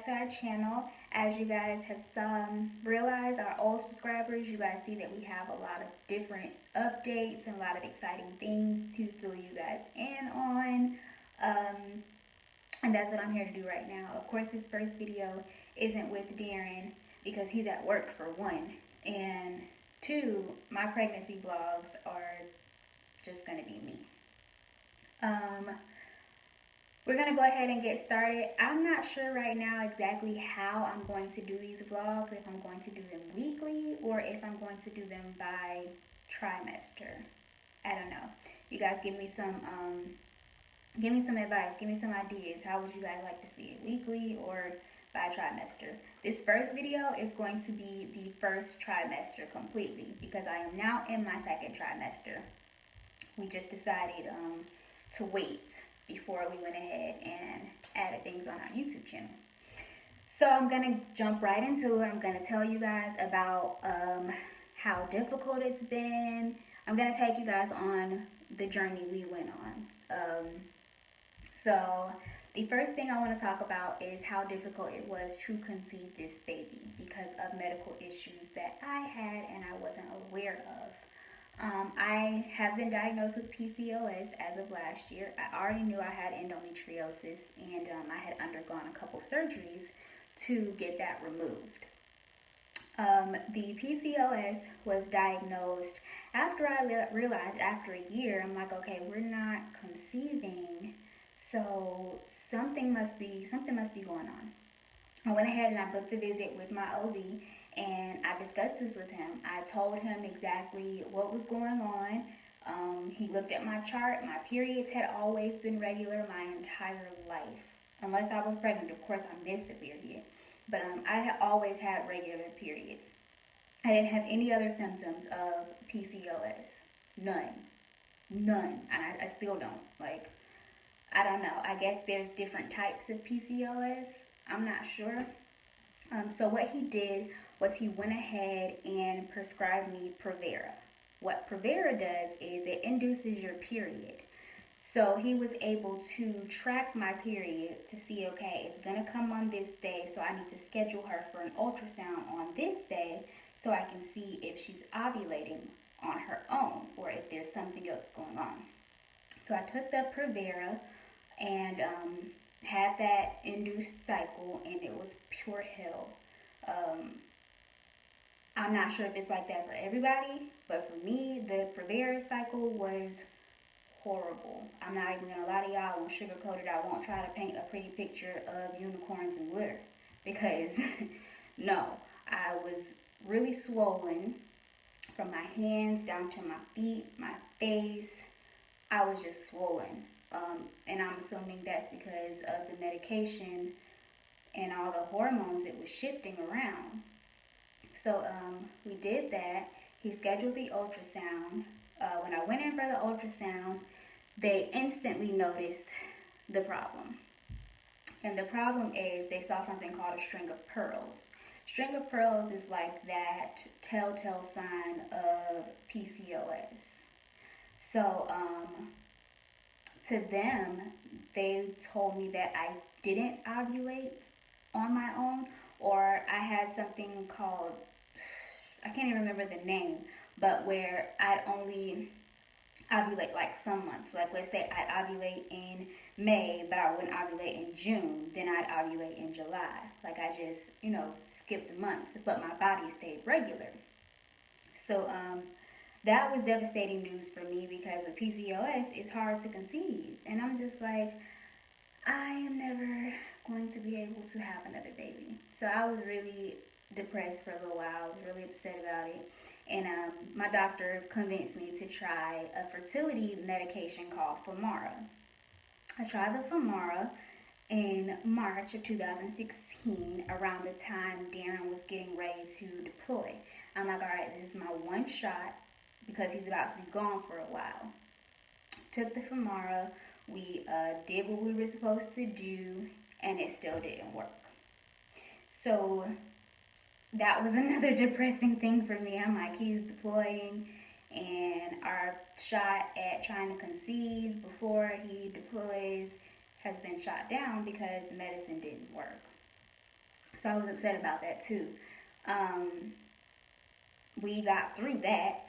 to our channel. As you guys have realized, our old subscribers, you guys see that we have a lot of different updates and a lot of exciting things to fill you guys in on. And that's what I'm here to do right now. Of course, this first video isn't with Darren because he's at work for one. And two, my pregnancy vlogs are just going to be me. We're going to go ahead and get started. I'm not sure right now exactly how I'm going to do these vlogs, if I'm going to do them weekly or if I'm going to do them by trimester. I don't know. You guys give me some advice, give me some ideas. How would you guys like to see it, weekly or by trimester? This first video is going to be the first trimester completely because I am now in my second trimester. We just decided to wait before we went ahead and added things on our YouTube channel. So I'm going to jump right into it. I'm going to tell you guys about how difficult it's been. I'm going to take you guys on the journey we went on. So the first thing I want to talk about is how difficult it was to conceive this baby because of medical issues that I had and I wasn't aware of. I have been diagnosed with PCOS as of last year. I already knew I had endometriosis and I had undergone a couple surgeries to get that removed. The PCOS was diagnosed after I realized after a year, I'm like, okay, we're not conceiving, so something must be going on. I went ahead and I booked a visit with my OB and I discussed this with him. I told him exactly what was going on. He looked at my chart. My periods had always been regular my entire life. Unless I was pregnant, of course I missed the period. But I had always had regular periods. I didn't have any other symptoms of PCOS. None. And I still don't. Like, I don't know. I guess there's different types of PCOS. I'm not sure. So what he did was he went ahead and prescribed me Provera. What Provera does is it induces your period. So he was able to track my period to see, okay, it's going to come on this day, so I need to schedule her for an ultrasound on this day so I can see if she's ovulating on her own or if there's something else going on. So I took the Provera and had that induced cycle, and it was pure hell. I'm not sure if it's like that for everybody, but for me, the Provera cycle was horrible. I'm not even gonna lie to y'all. I won't sugarcoat it. I won't try to paint a pretty picture of unicorns and glitter because no, I was really swollen from my hands down to my feet, my face. I was just swollen. And I'm assuming that's because of the medication and all the hormones it was shifting around. So we did that. He scheduled the ultrasound. When I went in for the ultrasound, they instantly noticed the problem. And the problem is they saw something called a string of pearls. String of pearls is like that telltale sign of PCOS. So to them, they told me that I didn't ovulate on my own, or I had something called, I can't even remember the name, but where I'd only ovulate like some months. Like let's say I'd ovulate in May, but I wouldn't ovulate in June, then I'd ovulate in July. Like I just, skipped months, but my body stayed regular. So that was devastating news for me because with PCOS, it's hard to conceive. And I'm just like, I am never going to be able to have another baby. So I was really depressed for a little while. I was really upset about it. And my doctor convinced me to try a fertility medication called Femara. I tried the Femara in March of 2016, around the time Darren was getting ready to deploy. I'm like, all right, this is my one shot because he's about to be gone for a while. Took the Femara. We did what we were supposed to do, and it still didn't work. So that was another depressing thing for me. I'm like, he's deploying, and our shot at trying to conceive before he deploys has been shot down because the medicine didn't work. So I was upset about that too. Um, we got through that.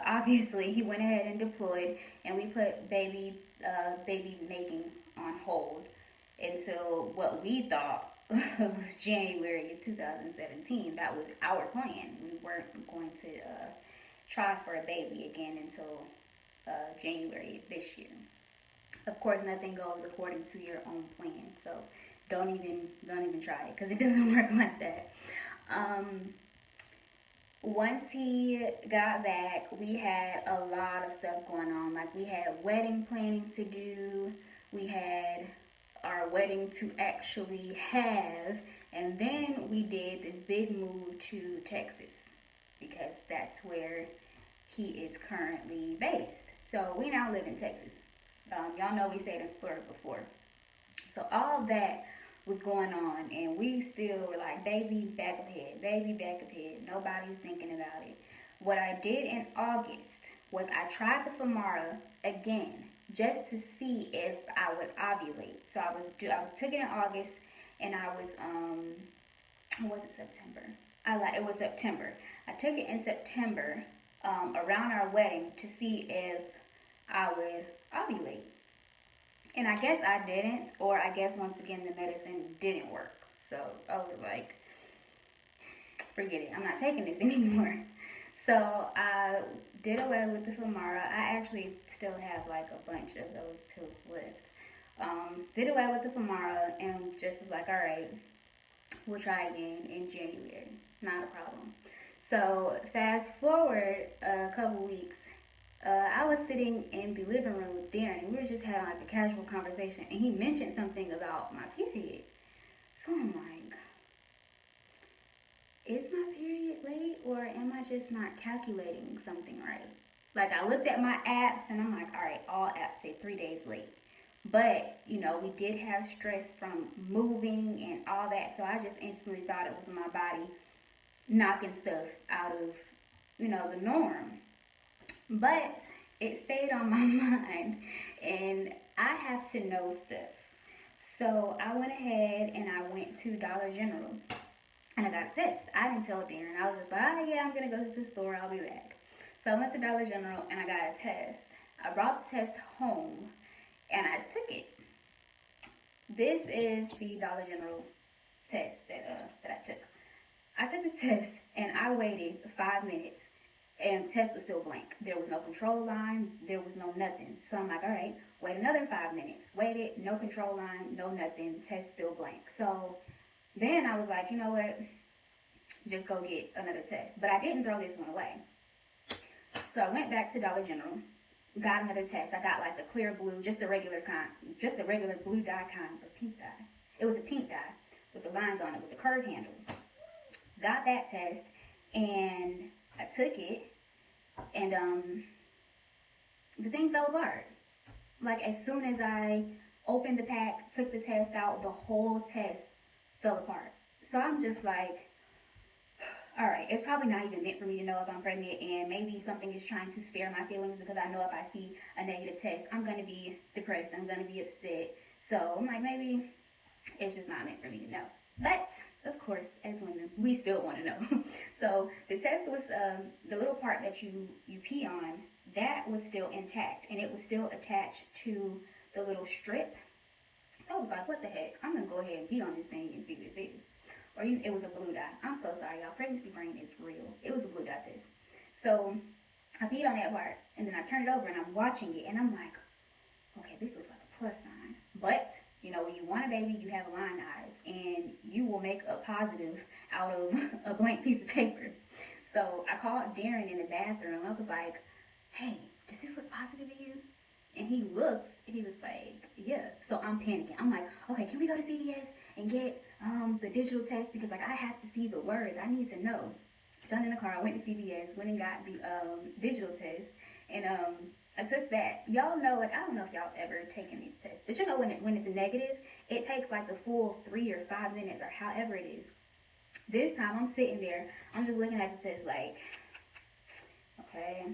Obviously, he went ahead and deployed, and we put baby making on hold until what we thought was January of 2017. That was our plan. We weren't going to try for a baby again until January of this year. Of course, nothing goes according to your own plan. So don't even try it because it doesn't work like that. Um, Once he got back, we had a lot of stuff going on. Like we had wedding planning to do. We had our wedding to actually have, and then we did this big move to Texas because that's where he is currently based. So we now live in Texas. Y'all know we stayed in Florida before. So all of that was going on, and we still were like, baby, back of head, baby, back of head. Nobody's thinking about it. What I did in August was I tried the Femara again just to see if I would ovulate. So I was taking it in August, and I was or was it September? It was September. I took it in September around our wedding to see if I would ovulate. And I guess I didn't, or I guess once again the medicine didn't work. So I was like, forget it, I'm not taking this anymore. So I did away with the Femara. I actually still have like a bunch of those pills left. Did away with the Femara and just was like, all right, we'll try again in January. Not a problem. So fast forward a couple weeks, I was sitting in the living room with Darren, and we were just having like a casual conversation, and he mentioned something about my period. So I'm like, is my period late, or am I just not calculating something right? Like I looked at my apps, and I'm like, all right, all apps say 3 days late. But, we did have stress from moving and all that, so I just instantly thought it was my body knocking stuff out of, the norm. But it stayed on my mind, and I have to know stuff. So I went ahead and I went to Dollar General, and I got a test. I didn't tell Darren. I was just like, oh yeah, I'm going to go to the store. I'll be back. So I went to Dollar General, and I got a test. I brought the test home, and I took it. This is the Dollar General test that I took. I took the test, and I waited 5 minutes, and the test was still blank. There was no control line. There was no nothing. So I'm like, all right, wait another 5 minutes. Waited, no control line, no nothing. Test still blank. So then I was like, you know what? Just go get another test. But I didn't throw this one away. So I went back to Dollar General, got another test. I got like the clear blue, just the regular kind, just the regular blue dye kind, or pink dye. It was a pink dye with the lines on it, with the curve handle. Got that test, and I took it, and the thing fell apart. Like as soon as I opened the pack, took the test out, the whole test fell apart. So I'm just like, all right, it's probably not even meant for me to know if I'm pregnant, and maybe something is trying to spare my feelings, because I know if I see a negative test, I'm going to be depressed, I'm going to be upset. So I'm like, maybe it's just not meant for me to know. But, of course, as women, we still want to know. So the test was, the little part that you pee on, that was still intact, and it was still attached to the little strip. So I was like, what the heck? I'm going to go ahead and pee on this thing and see what it is. Or it was a blue dye. I'm so sorry, y'all. Pregnancy brain is real. It was a blue dye test. So I peed on that part, and then I turned it over, and I'm watching it, and I'm like, okay, this looks like a plus sign. But, when you want a baby, you have line eyes, and you will make a positive out of a blank piece of paper. So I called Darren in the bathroom. I was like, hey, does this look positive to you? And he looked, and he was like, yeah. So I'm panicking. I'm like, okay, can we go to CVS and get the digital test? Because, I have to see the words. I need to know. Jumped in the car. I went to CVS, went and got the digital test. And I took that. Y'all know, I don't know if y'all ever taken these tests. But when it's a negative, it takes, the full 3 or 5 minutes or however it is. This time, I'm sitting there. I'm just looking at the test okay.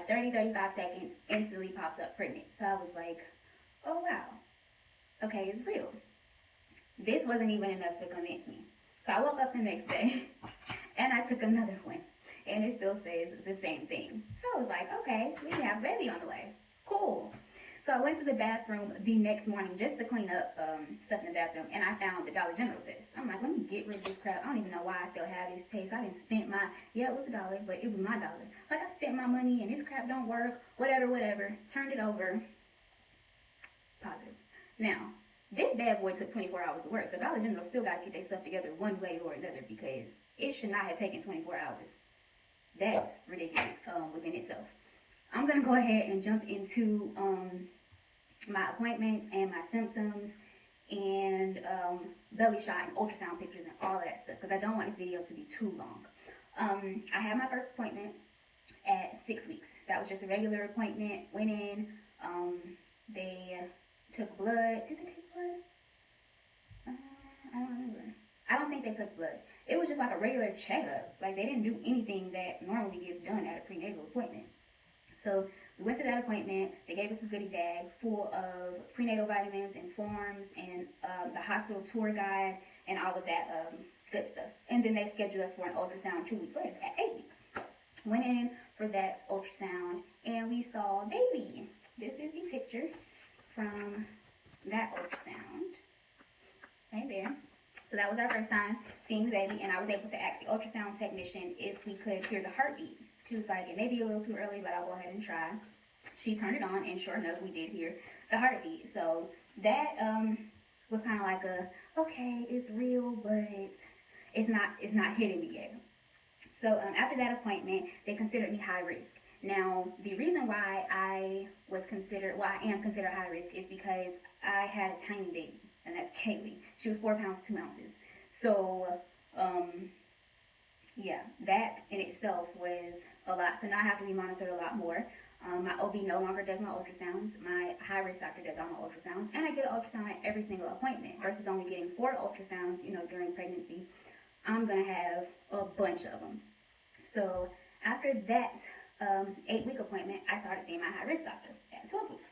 30, 35 seconds, instantly pops up pregnant. So I was like, oh, wow. Okay, it's real. This wasn't even enough to convince me. So I woke up the next day and I took another one. And it still says the same thing. So I was like, okay, we have a baby on the way. Cool. So I went to the bathroom the next morning just to clean up stuff in the bathroom, and I found the Dollar General test. I'm like, let me get rid of this crap. I don't even know why I still have this test. I didn't spend my, yeah, it was $1, but it was my dollar. Like, I spent my money, and this crap don't work, whatever. Turned it over. Positive. Now, this bad boy took 24 hours to work, so Dollar General still got to get their stuff together one way or another, because it should not have taken 24 hours. That's ridiculous within itself. I'm going to go ahead and jump into my appointments and my symptoms and belly shot and ultrasound pictures and all that stuff, because I don't want this video to be too long. I had my first appointment at 6 weeks. That was just a regular appointment. Went in, they took blood. Did they take blood? I don't remember. I don't think they took blood. It was just like a regular checkup. Like, they didn't do anything that normally gets done at a prenatal appointment. So we went to that appointment. They gave us a goodie bag full of prenatal vitamins and forms and the hospital tour guide and all of that good stuff. And then they scheduled us for an ultrasound 2 weeks later at 8 weeks. Went in for that ultrasound and we saw a baby. This is the picture from that ultrasound right there. So that was our first time seeing the baby, and I was able to ask the ultrasound technician if we could hear the heartbeat. She was like, it may be a little too early, but I'll go ahead and try. She turned it on, and sure enough, we did hear the heartbeat. So that was kind of like okay, it's real, but it's not hitting me yet. So after that appointment, they considered me high risk. Now, the reason why I am considered high risk is because I had a tiny baby, and that's Kaylee. She was 4 pounds 2 ounces. So yeah, that in itself was a lot. So now I have to be monitored a lot more. My OB no longer does my ultrasounds. My high-risk doctor does all my ultrasounds. And I get an ultrasound at every single appointment versus only getting 4 ultrasounds, during pregnancy. I'm going to have a bunch of them. So after that 8-week appointment, I started seeing my high-risk doctor at 12 weeks.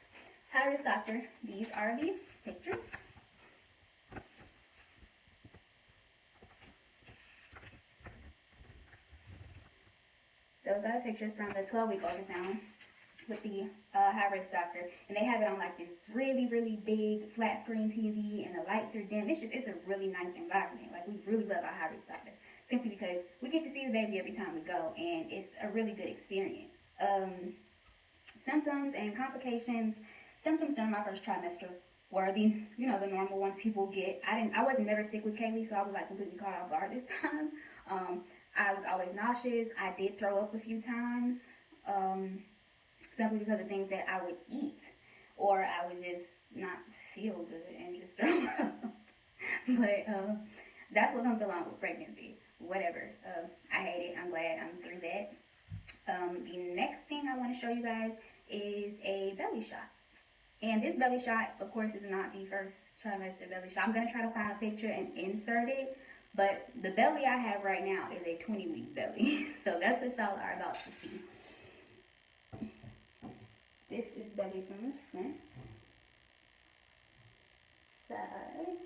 High-risk doctor, these are the pictures. Those are the pictures from the 12-week ultrasound with the high-risk doctor. And they have it on like this really, really big flat screen TV, and the lights are dim. It's a really nice environment. Like, we really love our high-risk doctor. Simply because we get to see the baby every time we go, and it's a really good experience. Symptoms and complications. Symptoms during my first trimester were the normal ones people get. I wasn't never sick with Kaylee, so I was like completely caught off guard this time. I was always nauseous. I did throw up a few times, simply because of things that I would eat, or I would just not feel good and just throw up. But that's what comes along with pregnancy. Whatever. I hate it. I'm glad I'm through that. The next thing I want to show you guys is a belly shot. And this belly shot, of course, is not the first trimester belly shot. I'm going to try to find a picture and insert it. But the belly I have right now is a 20-week belly. So that's what y'all are about to see. This is belly from the front. Side.